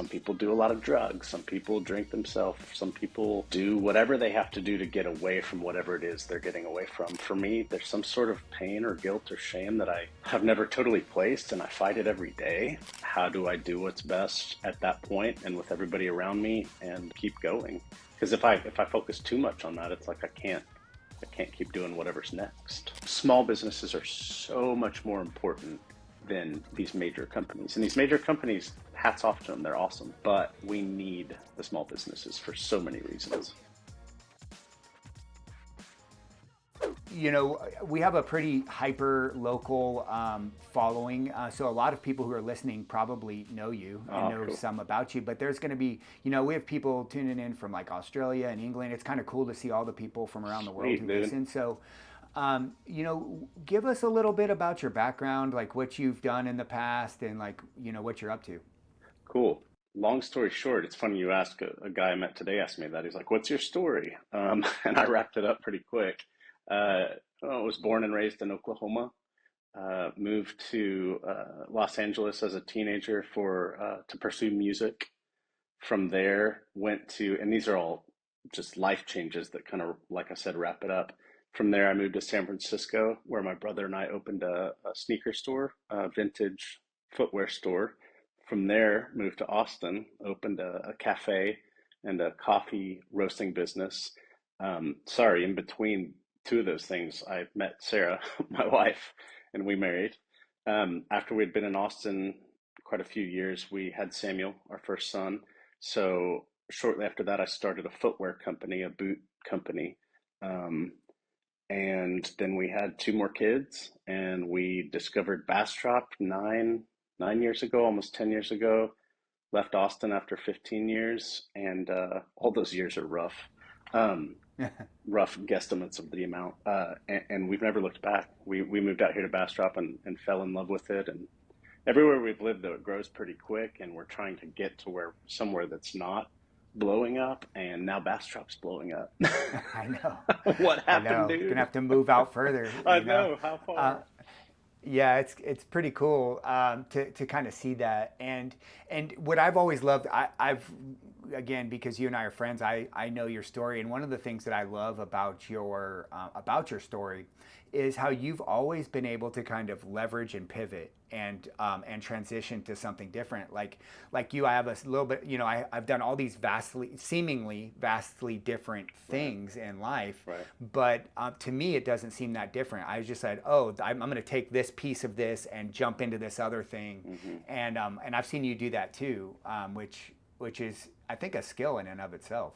Some people do a lot of drugs. Some people drink themselves. Some people do whatever they have to do to get away from whatever it is they're getting away from. For me, there's some sort of pain or guilt or shame that I have never totally placed, and I fight it every day. How do I do what's best at that point and with everybody around me and keep going? Because if I focus too much on that, it's like I can't keep doing whatever's next. Small businesses are so much more important than these major companies. And these major companies, hats off to them, they're awesome. But we need the small businesses for so many reasons. You know, we have a pretty hyper local following. So a lot of people who are listening probably know you and know Cool. some about you. But there's going to be, you know, we have people tuning in from like Australia and England. It's kind of cool to see all the people from around the world Sweet, who dude. listen. So, you know, give us a little bit about your background, like what you've done in the past and like, you know, what you're up to. Cool. Long story short, it's funny you ask. A guy I met today asked me that. He's like, "What's your story?" And I wrapped it up pretty quick. I was born and raised in Oklahoma. Moved to Los Angeles as a teenager for to pursue music. From there, went to, and these are all just life changes that kind of, like I said, wrap it up. From there, I moved to San Francisco, where my brother and I opened a sneaker store, a vintage footwear store. From there, moved to Austin, opened a cafe and a coffee roasting business. Sorry, in between two of those things, I met Sarah, my wife, and we married. After we'd been in Austin quite a few years, we had Samuel, our first son. So shortly after that, I started a footwear company, a boot company. Um, and then we had two more kids, and we discovered Bastrop nine years ago, almost 10 years ago. Left Austin after 15 years, and all those years are rough. Um, Rough guesstimates of the amount. And we've never looked back. We moved out here to Bastrop and fell in love with it. And everywhere we've lived, though, it grows pretty quick, and we're trying to get to where somewhere that's not blowing up, and now Bastrop's blowing up. I know. What I happened, know. Gonna dude? have to move out further, I you know. know. How Uh, far? Yeah, it's pretty cool to kind of see that, and what I've always loved, I've again because you and I are friends, I know your story, and one of the things that I love about your story is how you've always been able to kind of leverage and pivot and transition to something different. Like you, I have a little bit, you know, I've done all these seemingly vastly different Right, things in life, right. but to me, it doesn't seem that different. I just said, oh, I'm going to take this piece of this and jump into this other thing, Hmm. and I've seen you do that too, which is I think a skill in and of itself.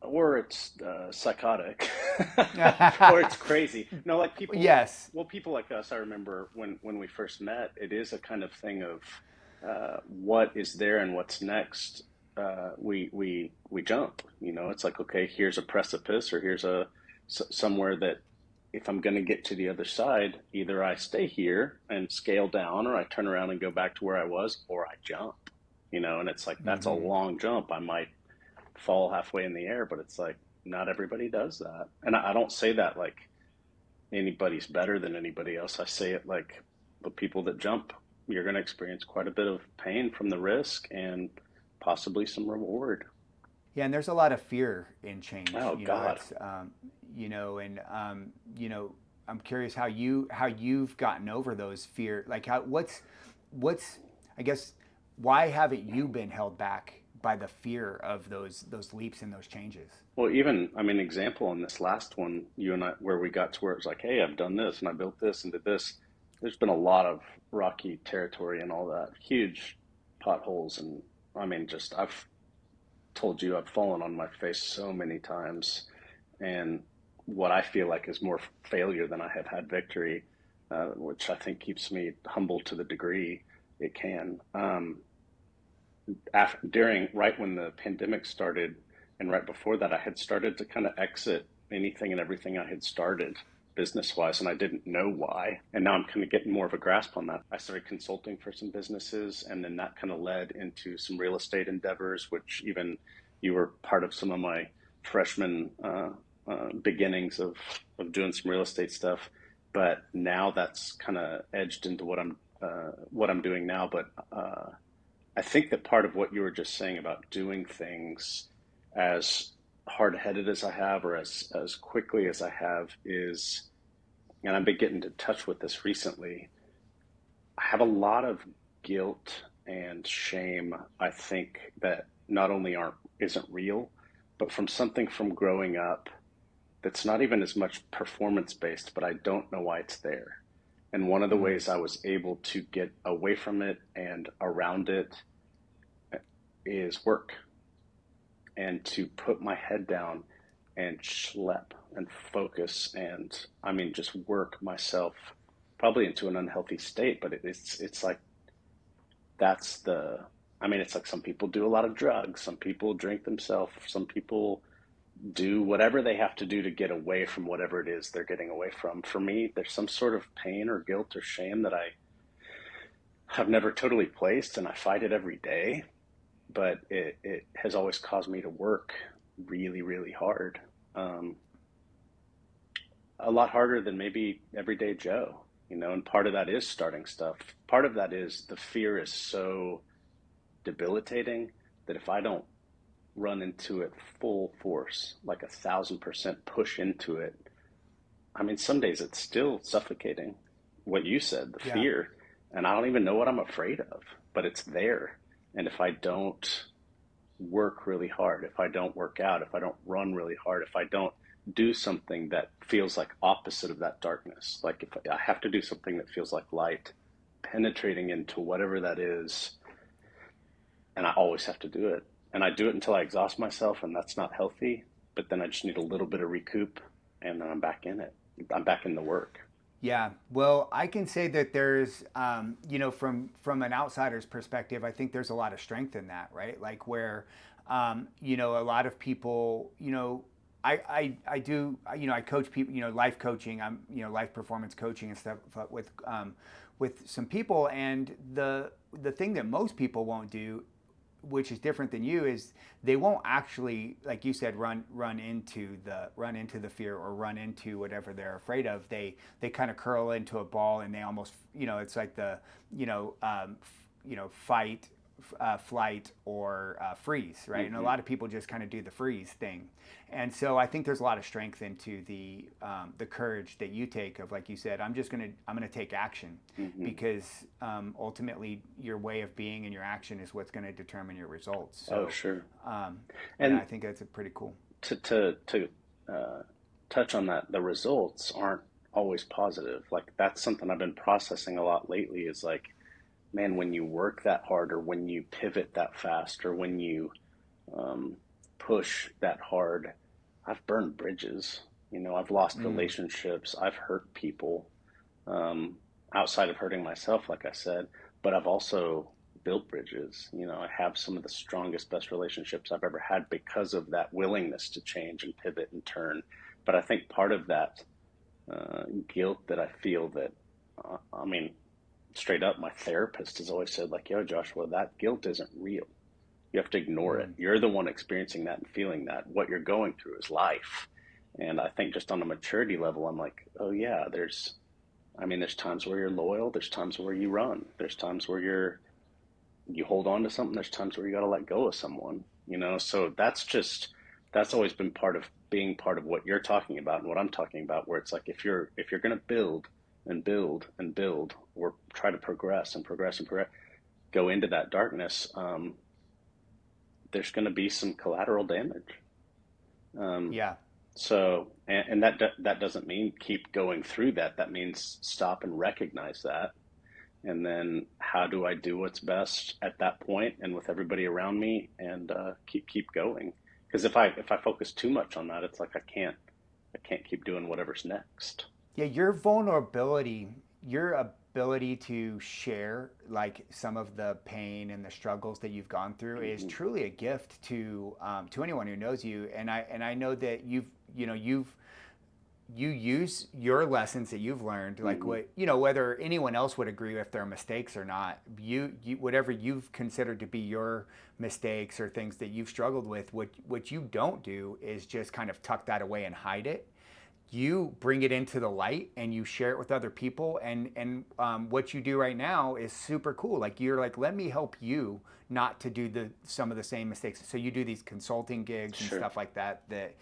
Or it's psychotic, or it's crazy. No, like people, Yes. well, people like us. I remember when we first met. It is a kind of thing of what is there and what's next. We jump. You know, it's like, okay, here's a precipice, or here's somewhere that if I'm going to get to the other side, either I stay here and scale down, or I turn around and go back to where I was, or I jump. You know, and it's like that's a Hmm. long jump. I might fall halfway in the air, but it's like not everybody does that. And I don't say that like anybody's better than anybody else. I say it like the people that jump, you're going to experience quite a bit of pain from the risk and possibly some reward. Yeah, and there's a lot of fear in change. Oh You know, God. it's and I'm curious how you've gotten over those fear. Like what's I guess why haven't you been held back by the fear of those leaps and those changes? Well, even I mean, example on this last one, you and I, where we got to where it was like, hey, I've done this and I built this and did this. There's been a lot of rocky territory and all that, huge potholes, and I mean, just I've told you I've fallen on my face so many times, and what I feel like is more failure than I have had victory, which I think keeps me humble to the degree it can. During right when the pandemic started, and right before that, I had started to kind of exit anything and everything I had started business wise, and I didn't know why. And now I'm kind of getting more of a grasp on that. I started consulting for some businesses, and then that kind of led into some real estate endeavors, which even you were part of some of my freshman beginnings of doing some real estate stuff. But now that's kind of edged into what I'm doing now. But I think that part of what you were just saying about doing things as hard-headed as I have, or as quickly as I have, is, and I've been getting to touch with this recently. I have a lot of guilt and shame, I think, that not only aren't isn't real, but from something from growing up that's not even as much performance based, but I don't know why it's there. And one of the Mm, ways I was able to get away from it and around it is work, and to put my head down and schlep and focus and, I mean, just work myself probably into an unhealthy state. But it's like that's the, I mean, it's like some people do a lot of drugs, some people drink themselves, some people do whatever they have to do to get away from whatever it is they're getting away from. For me, there's some sort of pain or guilt or shame that I have never totally placed, and I fight it every day, but it has always caused me to work really, really hard. Um, a lot harder than maybe everyday Joe, and part of that is starting stuff. Part of that is the fear is so debilitating that if I don't run into it full force, like 1,000% push into it, I mean, some days it's still suffocating. What you said, the yeah. fear, and I don't even know what I'm afraid of, but it's there. And if I don't work really hard, if I don't work out, if I don't run really hard, if I don't do something that feels like opposite of that darkness, like if I have to do something that feels like light, penetrating into whatever that is, and I always have to do it. And I do it until I exhaust myself, and that's not healthy. But then I just need a little bit of recoup, and then I'm back in it. I'm back in the work. Yeah, well, I can say that there's, from an outsider's perspective, I think there's a lot of strength in that, right? Like where, a lot of people, I do, I coach people, life coaching, life performance coaching and stuff with some people, and the thing that most people won't do, which is different than you, is they won't actually, like you said, run into the fear or run into whatever they're afraid of. They kind of curl into a ball, and they almost, it's like the fight, flight, or freeze, right? And a Mm-hmm. lot of people just kind of do the freeze thing. And so I think there's a lot of strength into the courage that you take of, like you said, I'm gonna take action, Mm-hmm. because ultimately your way of being and your action is what's going to determine your results. Oh, So sure. yeah, And I think that's a pretty cool. to touch on that, the results aren't always positive. Like that's something I've been processing a lot lately. Is like, man, when you work that hard, or when you pivot that fast, or when you um, push that hard, I've burned bridges. I've lost Mm, relationships. I've hurt people, um, outside of hurting myself, like I said, but I've also built bridges. I have some of the strongest, best relationships I've ever had because of that willingness to change and pivot and turn. But I think part of that guilt that I feel that, I mean, straight up, my therapist has always said, like, yo, Joshua, that guilt isn't real. You have to ignore it. mm, You're the one experiencing that and feeling that. What you're going through is life. And I think just on a maturity level, I'm like, oh, yeah, there's times where you're loyal. There's times where you run. There's times where you hold on to something. There's times where you got to let go of someone. So that's always been part of being part of what you're talking about and what I'm talking about, where it's like if you're going to build and build and build, or try to progress and progress and progress, go into that darkness, there's going to be some collateral damage. Um, yeah, and that doesn't mean keep going through that. That means stop and recognize that, and then how do I do what's best at that point and with everybody around me, and keep going. Because if I focus too much on that, it's like I can't keep doing whatever's next. yeah. Your ability to share like some of the pain and the struggles that you've gone through is Hmm. truly a gift to anyone who knows you. And I know that you use your lessons that you've learned, like Hmm. what whether anyone else would agree if they're mistakes or not, you whatever you've considered to be your mistakes or things that you've struggled with, what you don't do is just kind of tuck that away and hide it. you bring it into the light and you share it with other people. And what you do right now is super cool. Like you're like, let me help you not to do the some of the same mistakes. So you do these consulting gigs and Sure. stuff like that that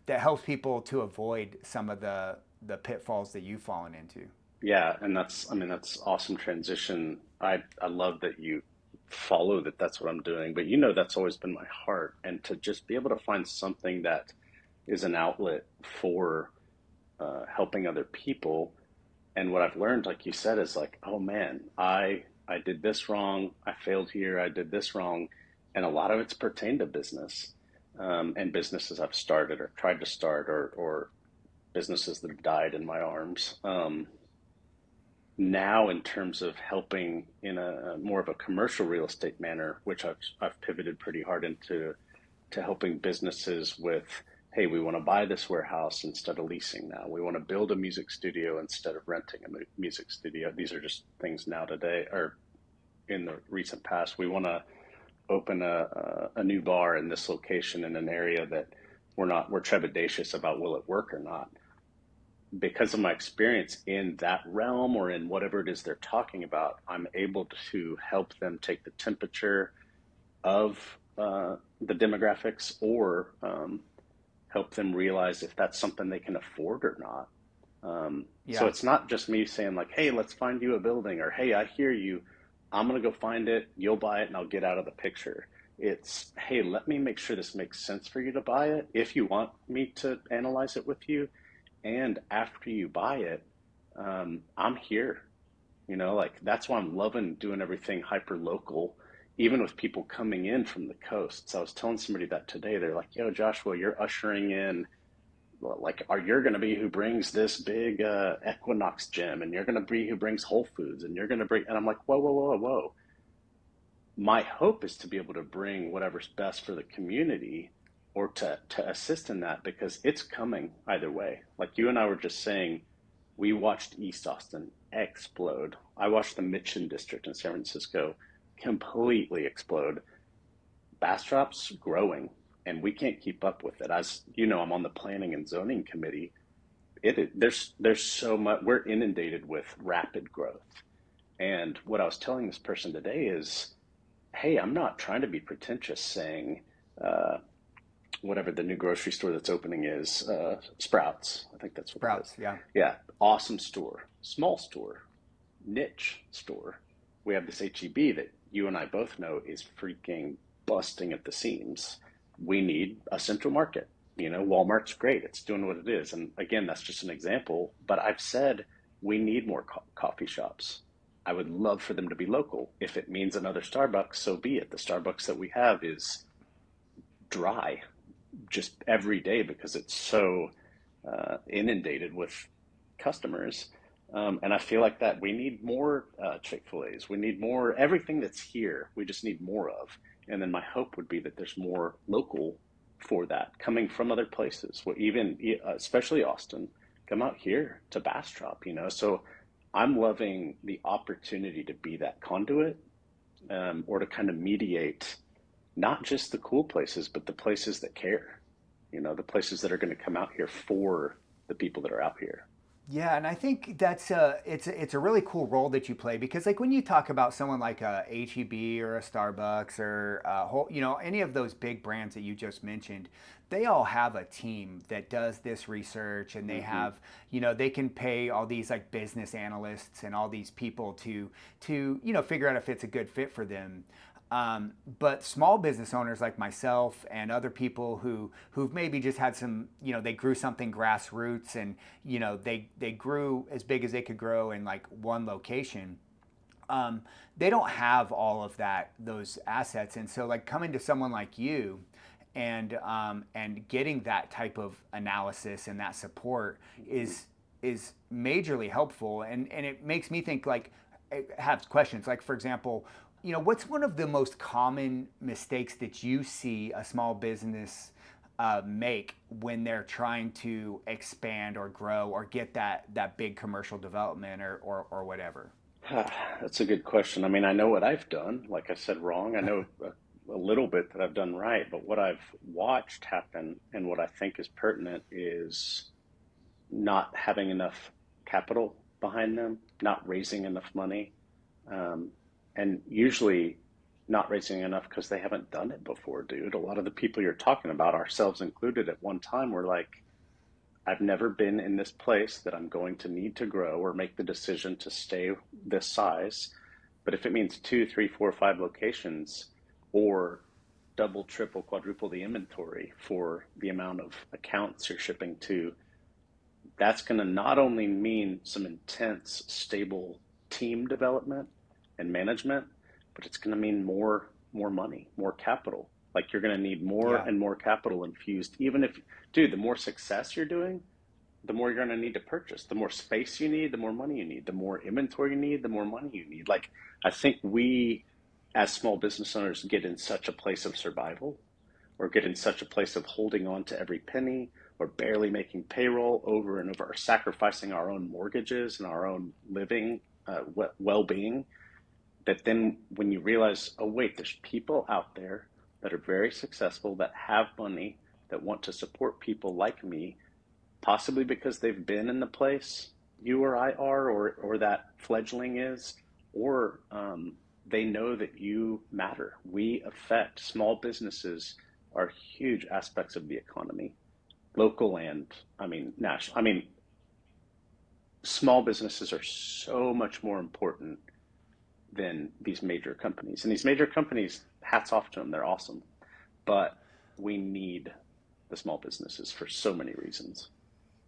helps people to avoid some of the pitfalls that you've fallen into. Yeah, and that's, I mean, that's awesome transition. I love that you follow that that's what I'm doing, but that's always been my heart. And to just be able to find something that is an outlet for helping other people. And what I've learned, like you said, is like, oh man, I did this wrong. I failed here. I did this wrong. And a lot of it's pertained to business, and businesses I've started or tried to start, or businesses that have died in my arms. Now, in terms of helping in a more of a commercial real estate manner, which I've pivoted pretty hard into, to helping businesses with, hey, we want to buy this warehouse instead of leasing now. We want to build a music studio instead of renting a music studio. These are just things now today, or in the recent past. We want to open a new bar in this location in an area that we're trepidatious about, will it work or not. Because of my experience in that realm or in whatever it is they're talking about, I'm able to help them take the temperature of the demographics, or help them realize if that's something they can afford or not. So Yeah. it's not just me saying like, "Hey, let's find you a building," or "Hey, I hear you. I'm gonna go find it. You'll buy it, and I'll get out of the picture." It's, "Hey, let me make sure this makes sense for you to buy it. If you want me to analyze it with you, and after you buy it, I'm here." Like that's why I'm loving doing everything hyper local, even with people coming in from the coasts. I was telling somebody that today. They're like, "Yo, Joshua, you're ushering in, like, are you're going to be who brings this big Equinox gym, and you're going to be who brings Whole Foods, and you're going to bring," and I'm like, "Whoa, whoa, whoa, whoa." My hope is to be able to bring whatever's best for the community, or to assist in that, because it's coming either way. Like you and I were just saying, we watched East Austin explode. I watched the Mission District in San Francisco completely explode. Bastrop's growing, and we can't keep up with it. As you know, I'm on the planning and zoning committee. There's so much. We're inundated with rapid growth. And what I was telling this person today is, hey, I'm not trying to be pretentious saying uh, whatever the new grocery store that's opening is, Sprouts. I think that's what it is. Sprouts. Yeah. Yeah, awesome store, small store, niche store. We have this HEB that you and I both know is freaking busting at the seams. We need a central market. Walmart's great. It's doing what it is. And again, that's just an example. But I've said we need more coffee shops. I would love for them to be local. If it means another Starbucks, so be it. The Starbucks that we have is dry just every day because it's so inundated with customers. And I feel like that we need more Chick-fil-A's. We need more everything that's here. We just need more of. And then my hope would be that there's more local for that coming from other places. Well, even especially Austin, come out here to Bastrop. So I'm loving the opportunity to be that conduit, or to kind of mediate not just the cool places, but the places that care. The places that are going to come out here for the people that are out here. Yeah, and I think that's it's a really cool role that you play because like when you talk about someone like a HEB or a Starbucks or any of those big brands that you just mentioned, they all have a team that does this research and they Hmm. have they can pay all these like business analysts and all these people to figure out if it's a good fit for them. But small business owners like myself and other people who've maybe just had some, they grew something grassroots and they grew as big as they could grow in like one location. They don't have all of those assets, and so like coming to someone like you and getting that type of analysis and that support Hmm. is majorly helpful, and it makes me think like have questions like for example, what's one of the most common mistakes that you see a small business make when they're trying to expand or grow or get that big commercial development or whatever? That's a good question. I mean, I know what I've done. Like I said, wrong. I know a little bit that I've done right, but what I've watched happen and what I think is pertinent is not having enough capital behind them, not raising enough money, um, and usually not raising enough because they haven't done it before, dude. A lot of the people you're talking about, ourselves included, at one time were like, I've never been in this place that I'm going to need to grow or make the decision to stay this size. But if it means two, three, four, five locations, or double, triple, quadruple the inventory for the amount of accounts you're shipping to, that's going to not only mean some intense, stable team development and management, but it's going to mean more money, more capital. Like you're going to need more Yeah. and more capital infused. Even if, dude, the more success you're doing, the more you're going to need to purchase. The more space you need, the more money you need. The more inventory you need, the more money you need. Like I think we, as small business owners, get in such a place of survival or get in such a place of holding on to every penny or barely making payroll over and over, or sacrificing our own mortgages and our own living well-being, that then when you realize, oh wait, there's people out there that are very successful, that have money, that want to support people like me, possibly because they've been in the place you or I are, or that fledgling is, or they know that you matter. We affect small businesses are huge aspects of the economy, local and I mean national. I mean, small businesses are so much more important than these major companies. And these major companies, hats off to them, they're awesome. But we need the small businesses for so many reasons.